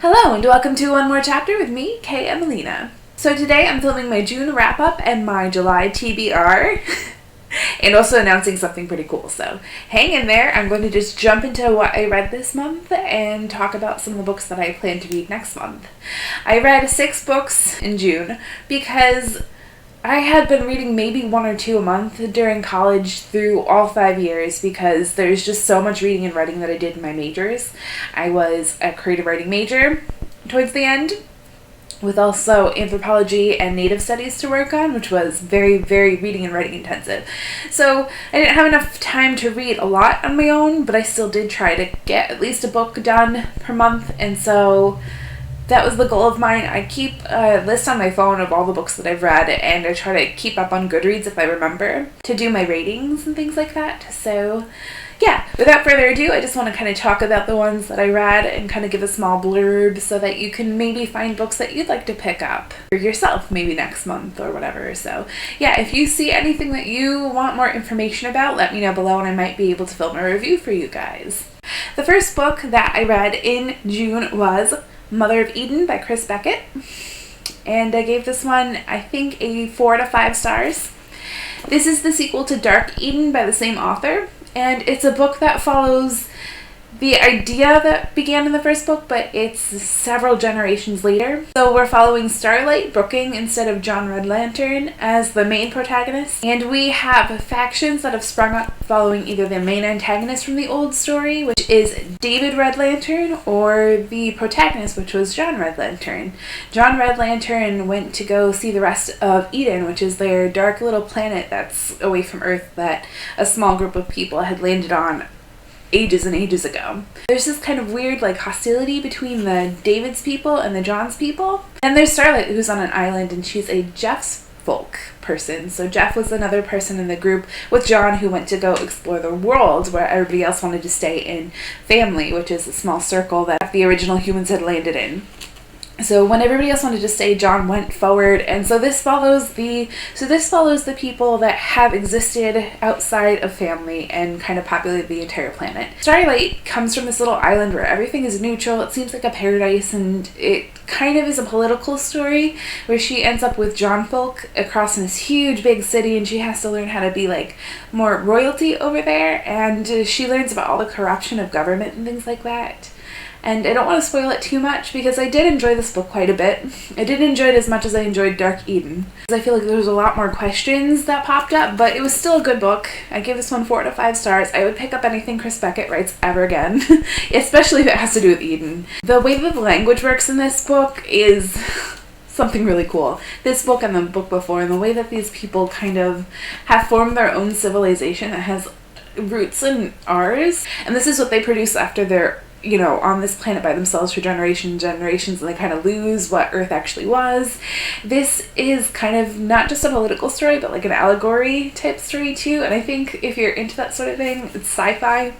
Hello and welcome to One More Chapter with me, Kay and Alleena. So today I'm filming my June wrap-up and my July TBR, and also announcing something pretty cool, so hang in there. I'm going to just jump into what I read this month and talk about some of the books that I plan to read next month. I read 6 books in June because I had been reading maybe 1 or 2 a month during college through all 5 years because there's just so much reading and writing that I did in my majors. I was a creative writing major towards the end, with also anthropology and native studies to work on, which was very, very reading and writing intensive. So I didn't have enough time to read a lot on my own, but I still did try to get at least a book done per month, and so that was the goal of mine. I keep a list on my phone of all the books that I've read, and I try to keep up on Goodreads if I remember to do my ratings and things like that. So yeah, without further ado, I just want to kind of talk about the ones that I read and kind of give a small blurb so that you can maybe find books that you'd like to pick up for yourself maybe next month or whatever. So yeah, if you see anything that you want more information about, let me know below and I might be able to film a review for you guys. The first book that I read in June was Mother of Eden by Beckett, and I gave this one, I think, a 4 out of 5 stars. This is the sequel to Dark Eden by the same author, and it's a book that follows the idea that began in the first book, but it's several generations later. So we're following Starlight Brooking instead of John Red Lantern as the main protagonist, and we have factions that have sprung up following either the main antagonist from the old story, which is David Red Lantern, or the protagonist, which was John Red Lantern. John Red Lantern went to go see the rest of Eden, which is their dark little planet that's away from Earth that a small group of people had landed on ages and ages ago. There's this kind of weird hostility between the David's people and the John's people. And there's Starlight, who's on an island, and she's a Jeff's folk person. So Jeff was another person in the group with John who went to go explore the world, where everybody else wanted to stay in family, which is a small circle that the original humans had landed in. So when everybody else wanted to stay, John went forward, and so this follows the people that have existed outside of family and kind of populated the entire planet. Starlight comes from this little island where everything is neutral. It seems like a paradise, and it kind of is a political story where she ends up with John folk across in this huge big city, and she has to learn how to be more royalty over there, and she learns about all the corruption of government and things like that. And I don't want to spoil it too much because I did enjoy this book quite a bit. I didn't enjoy it as much as I enjoyed Dark Eden, because I feel like there was a lot more questions that popped up, but it was still a good book. I give this one 4 out of 5 stars. I would pick up anything Beckett writes ever again, especially if it has to do with Eden. The way that the language works in this book is something really cool. This book and the book before, and the way that these people kind of have formed their own civilization that has roots in ours, and this is what they produce after they're on this planet by themselves for generations, and they kind of lose what Earth actually was. This is kind of not just a political story, but an allegory type story too, and I think if you're into that sort of thing, it's sci-fi,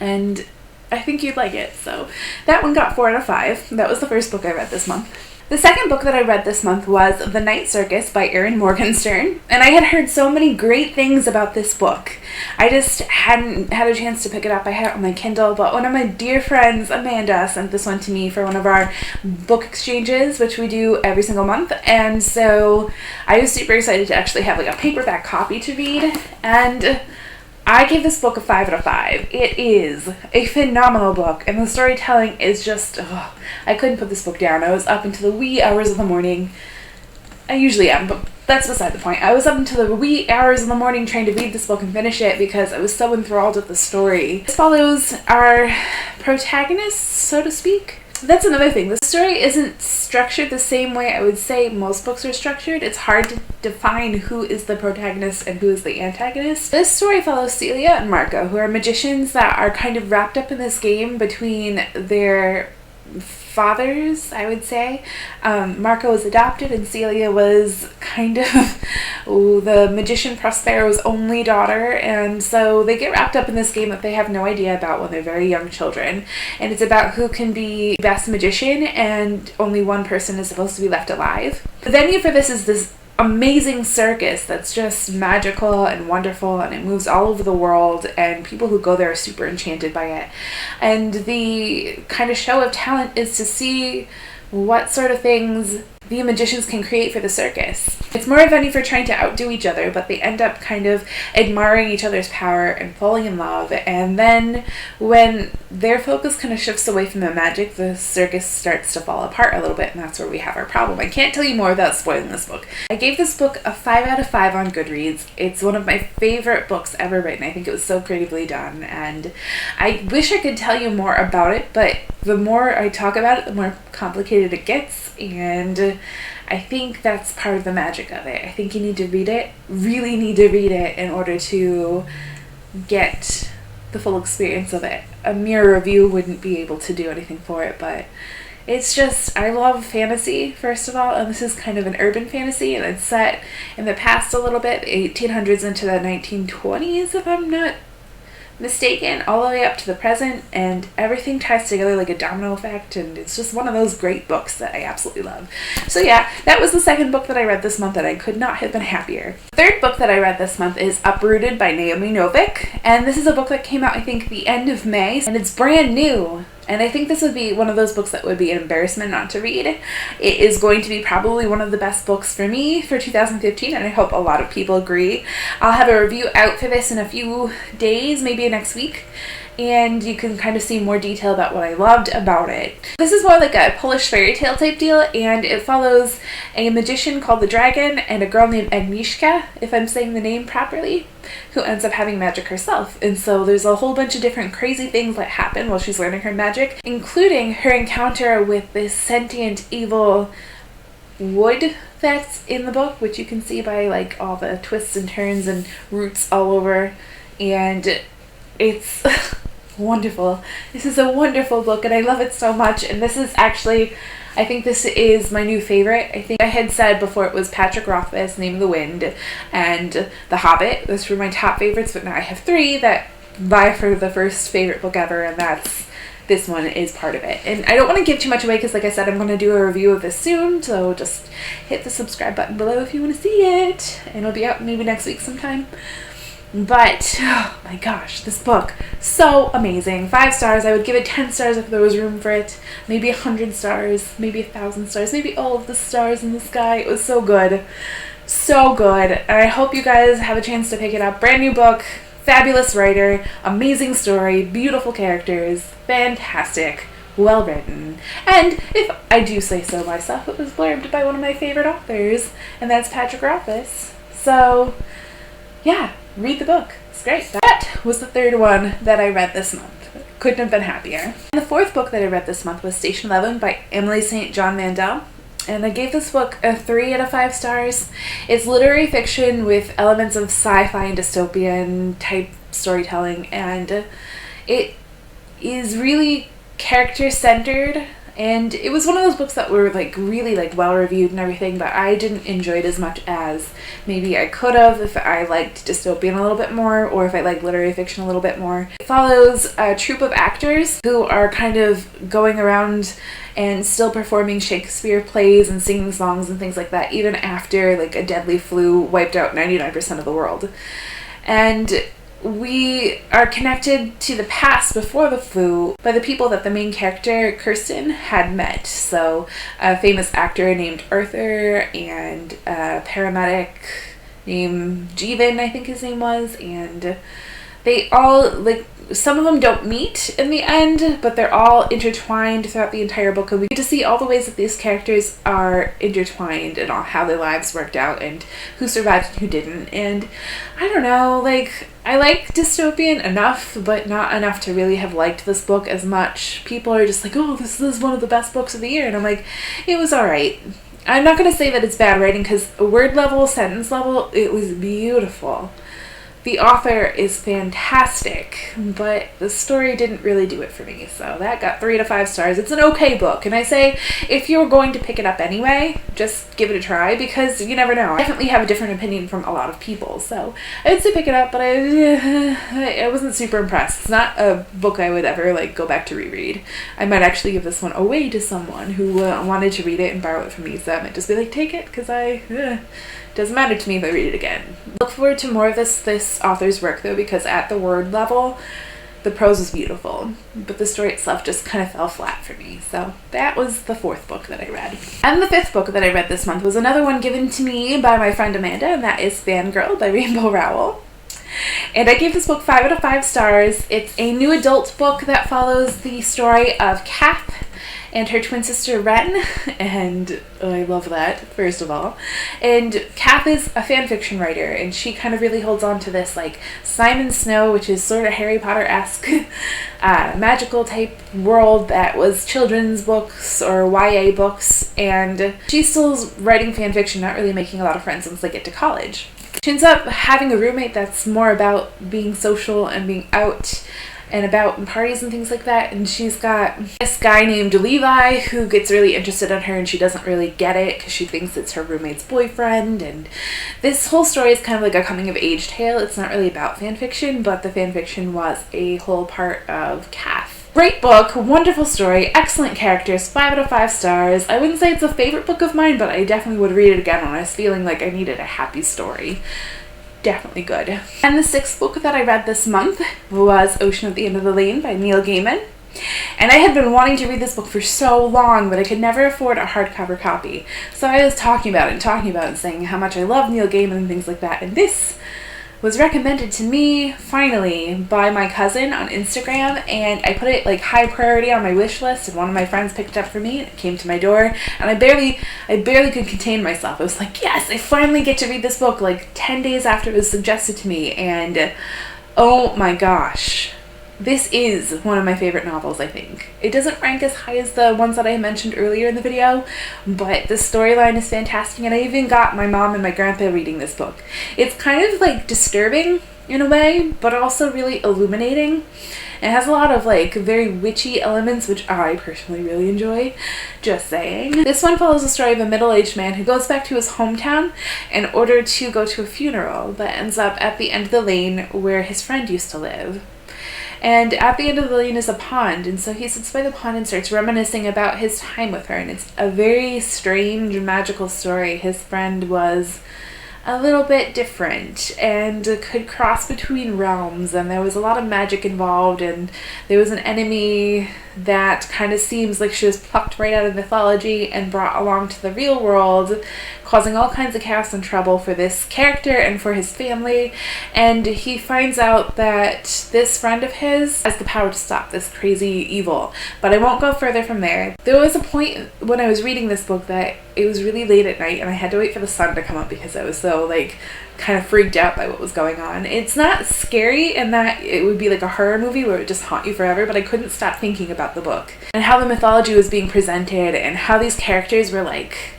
and I think you'd like it. So that one got 4 out of 5. That was the first book I read this month. The second book that I read this month was The Night Circus by Erin Morgenstern, and I had heard so many great things about this book. I just hadn't had a chance to pick it up. I had it on my Kindle, but one of my dear friends, Amanda, sent this one to me for one of our book exchanges, which we do every single month, and so I was super excited to actually have a paperback copy to read, and I gave this book a 5 out of 5. It is a phenomenal book, and the storytelling is just, I couldn't put this book down. I was up until the wee hours of the morning. I usually am, but that's beside the point. I was up until the wee hours in the morning trying to read this book and finish it because I was so enthralled with the story. This follows our protagonist, so to speak. That's another thing. The story isn't structured the same way I would say most books are structured. It's hard to define who is the protagonist and who is the antagonist. This story follows Celia and Marco, who are magicians that are kind of wrapped up in this game between their fathers, I would say. Marco was adopted, and Celia was kind of the magician Prospero's only daughter, and so they get wrapped up in this game that they have no idea about when they're very young children, and it's about who can be best magician, and only one person is supposed to be left alive. The venue for this is this amazing circus that's just magical and wonderful, and it moves all over the world, and people who go there are super enchanted by it. And the kind of show of talent is to see what sort of things the magicians can create for the circus. It's more a venue for trying to outdo each other, but they end up kind of admiring each other's power and falling in love. And then when their focus kind of shifts away from the magic, the circus starts to fall apart a little bit, and that's where we have our problem. I can't tell you more without spoiling this book. I gave this book a 5 out of 5 on Goodreads. It's one of my favorite books ever written. I think it was so creatively done, and I wish I could tell you more about it, but the more I talk about it, the more complicated it gets, and I think that's part of the magic of it. I think you need to read it, really need to read it in order to get the full experience of it. A mere review wouldn't be able to do anything for it, but it's just, I love fantasy, first of all, and this is kind of an urban fantasy, and it's set in the past a little bit, the 1800s into the 1920s, if I'm not mistaken, all the way up to the present, and everything ties together like a domino effect, and it's just one of those great books that I absolutely love. So yeah, that was the second book that I read this month, and I could not have been happier. The third book that I read this month is Uprooted by Naomi Novik, and this is a book that came out, I think, the end of May, and it's brand new. And I think this would be one of those books that would be an embarrassment not to read. It is going to be probably one of the best books for me for 2015, and I hope a lot of people agree. I'll have a review out for this in a few days, maybe next week, and you can kind of see more detail about what I loved about it. This is more like a Polish fairy tale type deal, and it follows a magician called the Dragon and a girl named Agnieszka, if I'm saying the name properly, who ends up having magic herself. And so there's a whole bunch of different crazy things that happen while she's learning her magic, including her encounter with this sentient evil wood that's in the book, which you can see by like all the twists and turns and roots all over, and it's wonderful. This is a wonderful book, and I love it so much. And this is actually, I think this is my new favorite. I think I had said before it was Patrick Rothfuss, Name of the Wind, and The Hobbit. Those were my top favorites, but now I have 3 that vie for the first favorite book ever, and this one is part of it. And I don't want to give too much away because, like I said, I'm going to do a review of this soon, so just hit the subscribe button below if you want to see it, and it'll be out maybe next week sometime. But, oh my gosh, this book, so amazing. 5 stars. I would give it 10 stars if there was room for it. Maybe 100 stars, maybe 1,000 stars, maybe all of the stars in the sky. It was so good. So good. And I hope you guys have a chance to pick it up. Brand new book, fabulous writer, amazing story, beautiful characters, fantastic, well written. And if I do say so myself, it was blurbed by one of my favorite authors, and that's Patrick Rothfuss. So, yeah. Read the book. It's great. That was the third one that I read this month. Couldn't have been happier. And the fourth book that I read this month was Station 11 by Emily St. John Mendel. And I gave this book a 3 out of 5 stars. It's literary fiction with elements of sci-fi and dystopian type storytelling. And it is really character-centered. And it was one of those books that were like really like well reviewed and everything, but I didn't enjoy it as much as maybe I could have if I liked dystopian a little bit more, or if I liked literary fiction a little bit more. It follows a troupe of actors who are kind of going around and still performing Shakespeare plays and singing songs and things like that, even after like a deadly flu wiped out 99% of the world. And we are connected to the past before the flu by the people that the main character, Kirsten, had met. So a famous actor named Arthur, and a paramedic named Jeevan, I think his name was, and they all, like, some of them don't meet in the end, but they're all intertwined throughout the entire book, and we get to see all the ways that these characters are intertwined and all how their lives worked out and who survived and who didn't. And I don't know, like, I like dystopian enough, but not enough to really have liked this book as much. People are just like, oh, this is one of the best books of the year, and I'm like, it was alright. I'm not going to say that it's bad writing, because word level, sentence level, it was beautiful. The author is fantastic, but the story didn't really do it for me, so that got 3 to 5 stars. It's an okay book, and I say if you're going to pick it up anyway, just give it a try, because you never know. I definitely have a different opinion from a lot of people, so I would say pick it up, but I wasn't super impressed. It's not a book I would ever like go back to reread. I might actually give this one away to someone who wanted to read it and borrow it from me, so I might just be like, take it, because doesn't matter to me if I read it again. Look forward to more of this author's work though, because at the word level, the prose was beautiful, but the story itself just kind of fell flat for me. So that was the 4th book that I read. And the 5th book that I read this month was another one given to me by my friend Amanda, and that is Fangirl by Rowell. And I gave this book 5 out of 5 stars. It's a new adult book that follows the story of Kath and her twin sister Ren, and I love that, first of all. And Kath is a fan fiction writer, and she kind of really holds on to this like Simon Snow, which is sort of Harry Potter-esque magical type world that was children's books or YA books, and she's still writing fan fiction, not really making a lot of friends once they get to college. She ends up having a roommate that's more about being social and being out and about parties and things like that, and she's got this guy named Levi who gets really interested in her, and she doesn't really get it because she thinks it's her roommate's boyfriend. And this whole story is kind of like a coming of age tale. It's not really about fanfiction, but the fanfiction was a whole part of Kath. Great book, wonderful story, excellent characters, 5 out of 5 stars. I wouldn't say it's a favorite book of mine, but I definitely would read it again when I was feeling like I needed a happy story. Definitely good. And the 6th book that I read this month was Ocean at the End of the Lane by Neil Gaiman. And I had been wanting to read this book for so long, but I could never afford a hardcover copy. So I was talking about it and saying how much I love Neil Gaiman and things like that. And this was recommended to me finally by my cousin on Instagram, and I put it like high priority on my wish list, and one of my friends picked it up for me, and it came to my door, and I barely could contain myself. I was like, yes, I finally get to read this book, like 10 days after it was suggested to me, and oh my gosh. This is one of my favorite novels, I think. It doesn't rank as high as the ones that I mentioned earlier in the video, but the storyline is fantastic, and I even got my mom and my grandpa reading this book. It's kind of like disturbing in a way, but also really illuminating. It has a lot of like very witchy elements, which I personally really enjoy. Just saying. This one follows the story of a middle-aged man who goes back to his hometown in order to go to a funeral that ends up at the end of the lane where his friend used to live. And at the end of the lane is a pond, and so he sits by the pond and starts reminiscing about his time with her, and it's a very strange, magical story. His friend was a little bit different and could cross between realms, and there was a lot of magic involved, and there was an enemy that kind of seems like she was plucked right out of mythology and brought along to the real world, causing all kinds of chaos and trouble for this character and for his family. And he finds out that this friend of his has the power to stop this crazy evil. But I won't go further from there. There was a point when I was reading this book that it was really late at night, and I had to wait for the sun to come up because I was so like kind of freaked out by what was going on. It's not scary in that it would be like a horror movie where it would just haunt you forever, but I couldn't stop thinking about the book and how the mythology was being presented and how these characters were like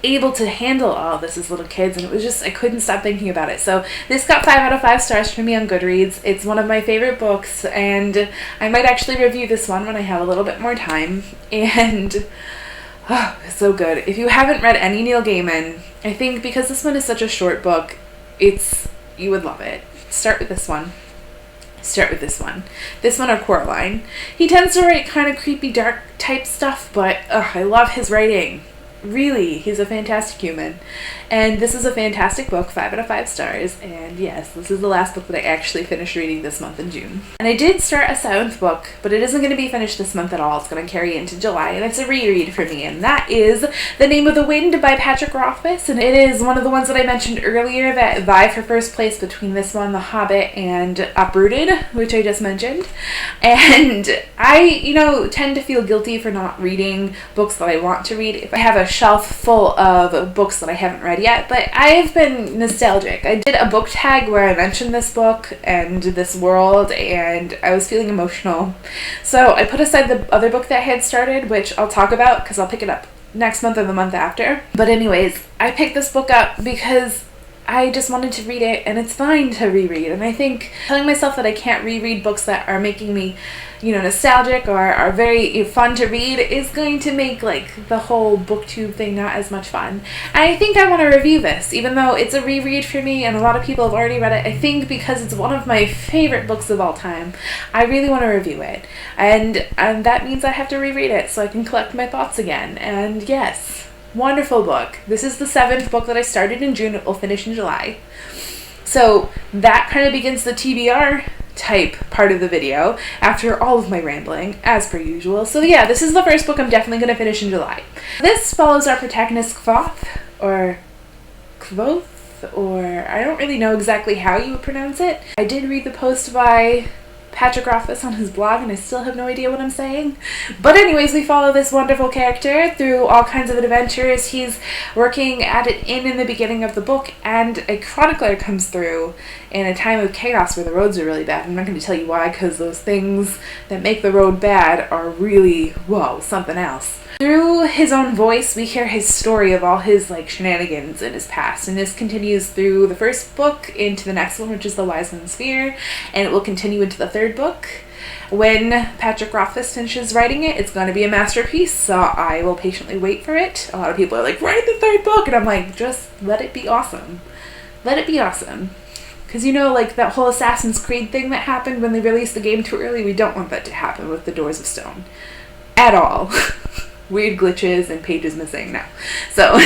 able to handle all this as little kids, and it was just, I couldn't stop thinking about it. So this got 5 out of 5 stars for me on Goodreads. It's one of my favorite books, and I might actually review this one when I have a little bit more time. And oh, it's so good. If you haven't read any Neil Gaiman, I think because this one is such a short book, you would love it. Start with this one. This one or Coraline. He tends to write kind of creepy, dark type stuff, but I love his writing. Really, he's a fantastic human. And this is a fantastic book, 5 out of 5 stars. And yes, this is the last book that I actually finished reading this month in June. And I did start a 7th book, but it isn't going to be finished this month at all. It's going to carry into July, and it's a reread for me. And that is The Name of the Wind by Patrick Rothfuss. And it is one of the ones that I mentioned earlier that vie for first place between this one, The Hobbit, and Uprooted, which I just mentioned. And I, tend to feel guilty for not reading books that I want to read if I have a shelf full of books that I haven't read yet, but I've been nostalgic. I did a book tag where I mentioned this book and this world, and I was feeling emotional. So I put aside the other book that I had started, which I'll talk about because I'll pick it up next month or the month after. But anyways, I picked this book up because I just wanted to read it, and it's fine to reread. And I think telling myself that I can't reread books that are making me, nostalgic or are very fun to read is going to make like the whole booktube thing not as much fun. And I think I want to review this, even though it's a reread for me and a lot of people have already read it. I think because it's one of my favorite books of all time, I really want to review it. And that means I have to reread it so I can collect my thoughts again. And yes, wonderful book. This is the 7th book that I started in June. It will finish in July. So that kind of begins the TBR type part of the video after all of my rambling, as per usual. So yeah, this is the first book I'm definitely going to finish in July. This follows our protagonist Kvothe, or I don't really know exactly how you would pronounce it. I did read the post by Patrick Rothfuss on his blog, and I still have no idea what I'm saying. But anyways, we follow this wonderful character through all kinds of adventures. He's working at an inn in the beginning of the book, and a chronicler comes through in a time of chaos where the roads are really bad. I'm not going to tell you why, because those things that make the road bad are really, whoa, something else. Through his own voice, we hear his story of all his shenanigans in his past, and this continues through the first book into the next one, which is The Wise Man's Fear, and it will continue into the 3rd book. When Patrick Rothfuss finishes writing it, it's going to be a masterpiece, so I will patiently wait for it. A lot of people are like, write the 3rd book, and I'm like, just let it be awesome. Let it be awesome. Because that whole Assassin's Creed thing that happened when they released the game too early, we don't want that to happen with the Doors of Stone. At all. Weird glitches and pages missing now. So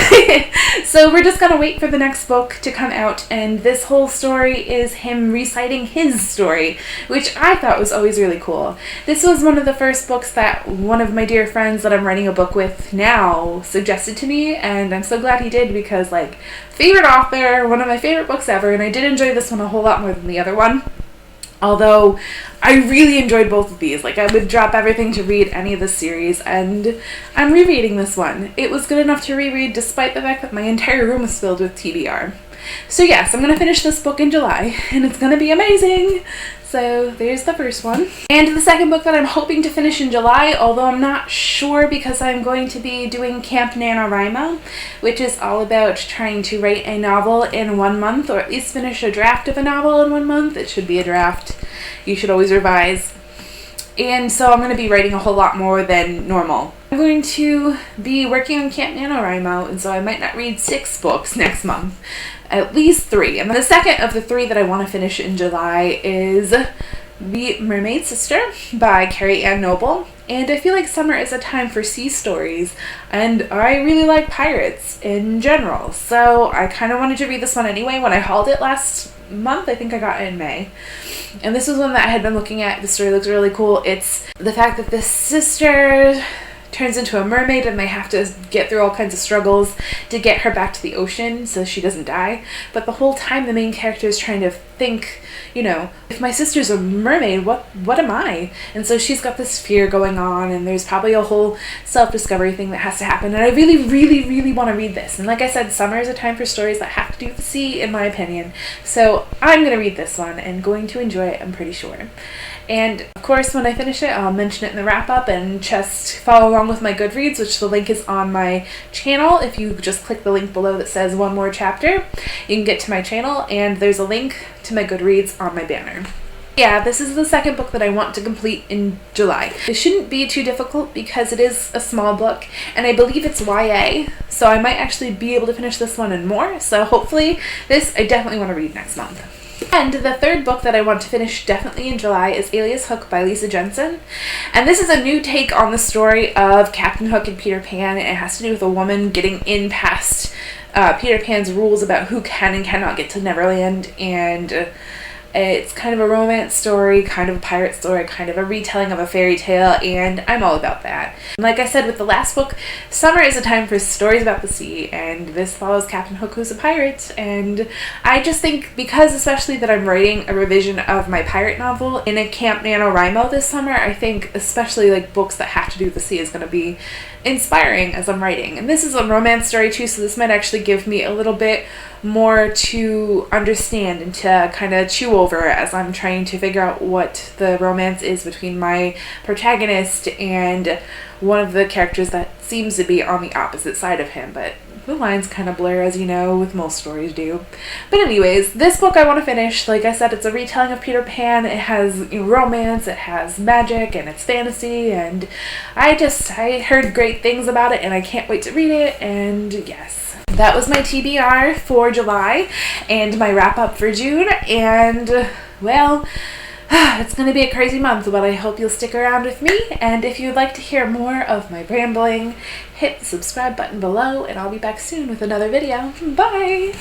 we're just gonna wait for the next book to come out, and this whole story is him reciting his story, which I thought was always really cool. This was one of the first books that one of my dear friends that I'm writing a book with now suggested to me, and I'm so glad he did, because favorite author, one of my favorite books ever, and I did enjoy this one a whole lot more than the other one. Although I really enjoyed both of these. I would drop everything to read any of the series, and I'm rereading this one. It was good enough to reread despite the fact that my entire room was filled with TBR. So yes, I'm going to finish this book in July, and it's going to be amazing. So there's the first one. And the second book that I'm hoping to finish in July, although I'm not sure because I'm going to be doing Camp NaNoWriMo, which is all about trying to write a novel in 1 month, or at least finish a draft of a novel in 1 month. It should be a draft. You should always revise. And so I'm going to be writing a whole lot more than normal. I'm going to be working on Camp NaNoWriMo, and so I might not read 6 books next month. At least 3. And the second of the 3 that I want to finish in July is The Mermaid Sister by Carrie and Noble. And I feel like summer is a time for sea stories, and I really like pirates in general. So I kind of wanted to read this one anyway. When I hauled it last month, I think I got it in May. And this was one that I had been looking at. The story looks really cool. It's the fact that this sister turns into a mermaid, and they have to get through all kinds of struggles to get her back to the ocean so she doesn't die. But the whole time the main character is trying to think, if my sister's a mermaid, what am I? And so she's got this fear going on, and there's probably a whole self-discovery thing that has to happen. And I really, really, really want to read this. And like I said, summer is a time for stories that have to do with the sea, in my opinion. So I'm going to read this one and going to enjoy it, I'm pretty sure. And of course, when I finish it, I'll mention it in the wrap-up, and just follow along with my Goodreads, which the link is on my channel. If you just click the link below that says one more chapter, you can get to my channel, and there's a link to my Goodreads on my banner. Yeah, this is the second book that I want to complete in July. It shouldn't be too difficult because it is a small book, and I believe it's YA, so I might actually be able to finish this one and more. So hopefully this I definitely want to read next month. And the third book that I want to finish definitely in July is Alias Hook by Lisa Jensen. And this is a new take on the story of Captain Hook and Peter Pan. And it has to do with a woman getting in past Peter Pan's rules about who can and cannot get to Neverland. And it's kind of a romance story, kind of a pirate story, kind of a retelling of a fairy tale, and I'm all about that. Like I said with the last book, summer is a time for stories about the sea, and this follows Captain Hook, who's a pirate. And I just think, because especially that I'm writing a revision of my pirate novel in a Camp NaNoWriMo this summer, I think especially books that have to do with the sea is going to be inspiring as I'm writing. And this is a romance story too, so this might actually give me a little bit more to understand and to kind of chew over as I'm trying to figure out what the romance is between my protagonist and one of the characters that seems to be on the opposite side of him. But The lines kind of blur, as you know, with most stories do. But anyways, this book I want to finish. Like I said, it's a retelling of Peter Pan. It has romance, it has magic, and it's fantasy, and I heard great things about it, and I can't wait to read it, and yes. That was my TBR for July, and my wrap-up for June, and, well, it's going to be a crazy month, but I hope you'll stick around with me, and if you'd like to hear more of my rambling, hit the subscribe button below, and I'll be back soon with another video. Bye!